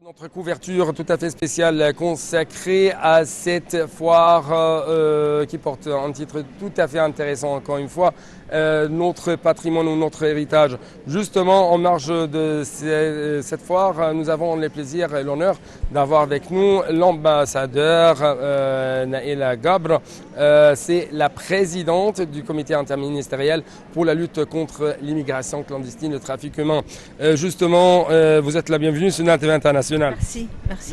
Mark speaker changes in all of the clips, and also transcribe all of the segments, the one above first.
Speaker 1: Notre couverture tout à fait spéciale consacrée à cette foire qui porte un titre tout à fait intéressant, encore une fois, notre patrimoine ou notre héritage. Justement, en marge de cette foire, nous avons le plaisir et l'honneur d'avoir avec nous l'ambassadeur Naïla Gabre. C'est la présidente du comité interministériel pour la lutte contre l'immigration clandestine et le trafic humain. Justement, vous êtes la bienvenue sur NATV International.
Speaker 2: Merci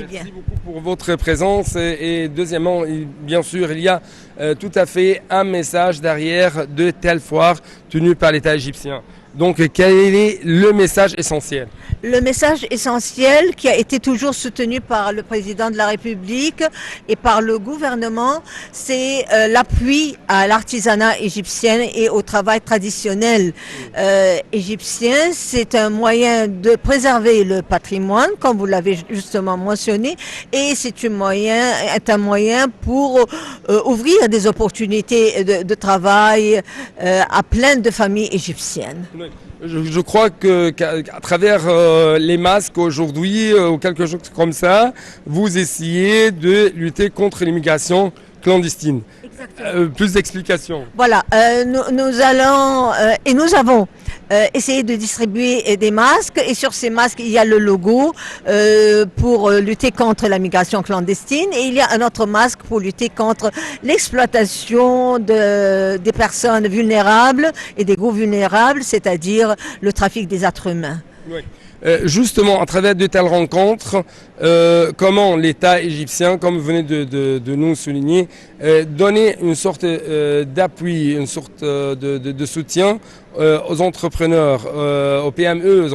Speaker 2: bien.
Speaker 1: Merci beaucoup pour votre présence. Et deuxièmement, bien sûr, il y a tout à fait un message derrière de telle foire tenue par l'État égyptien. Donc, quel est le message essentiel?
Speaker 2: Le message essentiel qui a été toujours soutenu par le président de la République et par le gouvernement, c'est l'appui à l'artisanat égyptien et au travail traditionnel égyptien. C'est un moyen de préserver le patrimoine, comme vous l'avez justement mentionné, et c'est un moyen pour ouvrir des opportunités de travail à plein de familles égyptiennes.
Speaker 1: Oui. Je crois qu'à travers les masques aujourd'hui ou quelque chose comme ça, vous essayez de lutter contre l'immigration clandestine. Plus d'explications.
Speaker 2: Voilà, nous allons et nous avons essayé de distribuer des masques et sur ces masques il y a le logo pour lutter contre la migration clandestine et il y a un autre masque pour lutter contre l'exploitation des personnes vulnérables et des groupes vulnérables, c'est-à-dire le trafic des êtres humains.
Speaker 1: Oui. Justement, à travers de telles rencontres, comment l'État égyptien, comme vous venez de nous souligner, donner une sorte d'appui, une sorte de soutien aux entrepreneurs, aux PME,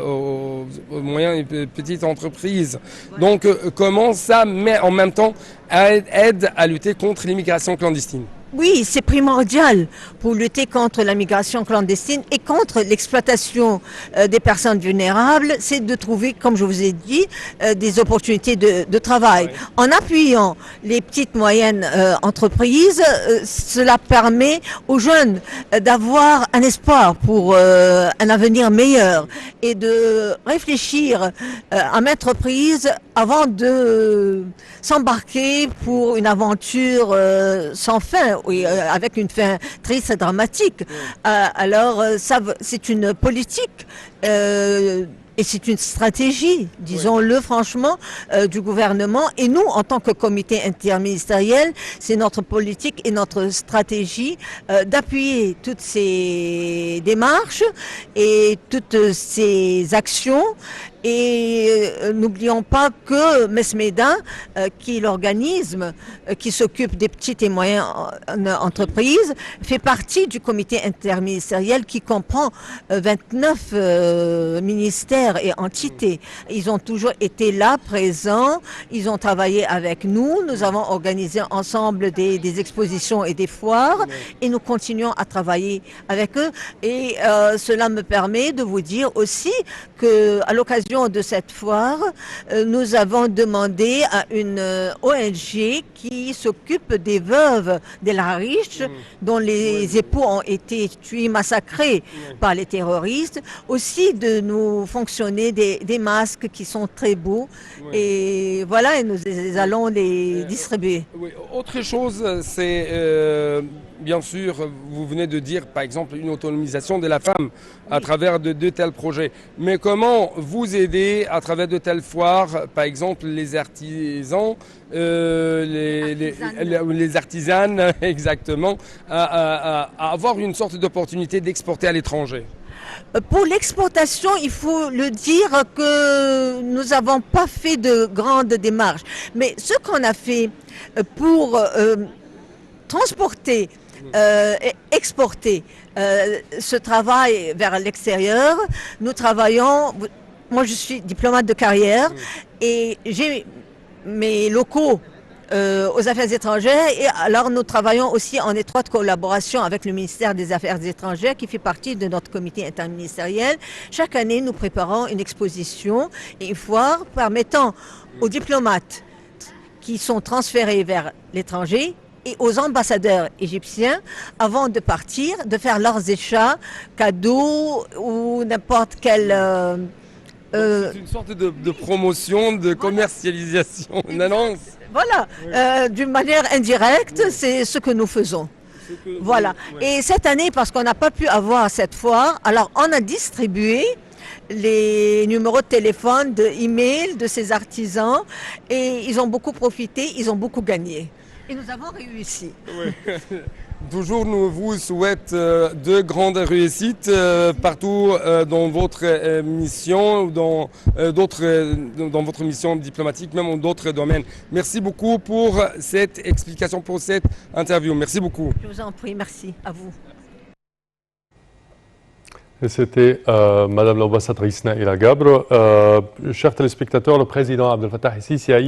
Speaker 1: aux moyennes et petites entreprises. Donc, comment ça met en même temps aide à lutter contre l'immigration clandestine?
Speaker 2: Oui, c'est primordial pour lutter contre la migration clandestine et contre l'exploitation des personnes vulnérables, c'est de trouver, comme je vous ai dit, des opportunités de travail. Ouais. En appuyant les petites moyennes entreprises, cela permet aux jeunes d'avoir un espoir pour un avenir meilleur et de réfléchir à maintes reprises avant de s'embarquer pour une aventure sans fin. Oui, avec une fin triste et dramatique. Alors, ça, c'est une politique et c'est une stratégie, disons-le franchement, du gouvernement. Et nous, en tant que comité interministériel, c'est notre politique et notre stratégie d'appuyer toutes ces démarches et toutes ces actions. Et n'oublions pas que MESMEDA, qui est l'organisme qui s'occupe des petites et moyennes entreprises, fait partie du comité interministériel qui comprend 29 ministères et entités. Ils ont toujours été là, présents, ils ont travaillé avec nous, nous avons organisé ensemble des expositions et des foires et nous continuons à travailler avec eux. Et cela me permet de vous dire aussi qu'à l'occasion de cette foire, nous avons demandé à une ONG qui s'occupe des veuves des Lariches, dont les époux ont été tués, massacrés par les terroristes, aussi de nous fonctionner des masques qui sont très beaux. Et voilà, et nous allons les distribuer.
Speaker 1: Oui. Autre chose, c'est bien sûr, vous venez de dire, par exemple, une autonomisation de la femme à travers de tels projets. Mais comment vous aider à travers de telles foires, par exemple, les artisans, les artisanes, exactement, à avoir une sorte d'opportunité d'exporter à l'étranger?
Speaker 2: Pour l'exportation, il faut le dire que nous n'avons pas fait de grandes démarches. Mais ce qu'on a fait pour transporter et exporter ce travail vers l'extérieur, nous travaillons, moi je suis diplomate de carrière et j'ai mes locaux aux affaires étrangères et alors nous travaillons aussi en étroite collaboration avec le ministère des Affaires étrangères qui fait partie de notre comité interministériel. Chaque année, nous préparons une exposition et une foire permettant aux diplomates qui sont transférés vers l'étranger et aux ambassadeurs égyptiens, avant de partir, de faire leurs achats, cadeaux ou n'importe quel
Speaker 1: C'est une sorte de promotion, de commercialisation, une annonce.
Speaker 2: Voilà, d'une manière indirecte, c'est ce que nous faisons. Voilà. Et cette année, parce qu'on n'a pas pu avoir cette foire, alors on a distribué les numéros de téléphone, de e-mail de ces artisans et ils ont beaucoup profité, ils ont beaucoup gagné. Et nous avons réussi.
Speaker 1: Ouais. Toujours, nous vous souhaitons de grandes réussites partout dans votre mission, dans votre mission diplomatique, même dans d'autres domaines. Merci beaucoup pour cette explication, pour cette interview. Merci beaucoup.
Speaker 2: Je vous en prie, merci à vous.
Speaker 3: Et c'était Madame l'ambassadrice Naïla Gabre. Chers téléspectateurs, le président Abdel Fattah el-Sisi a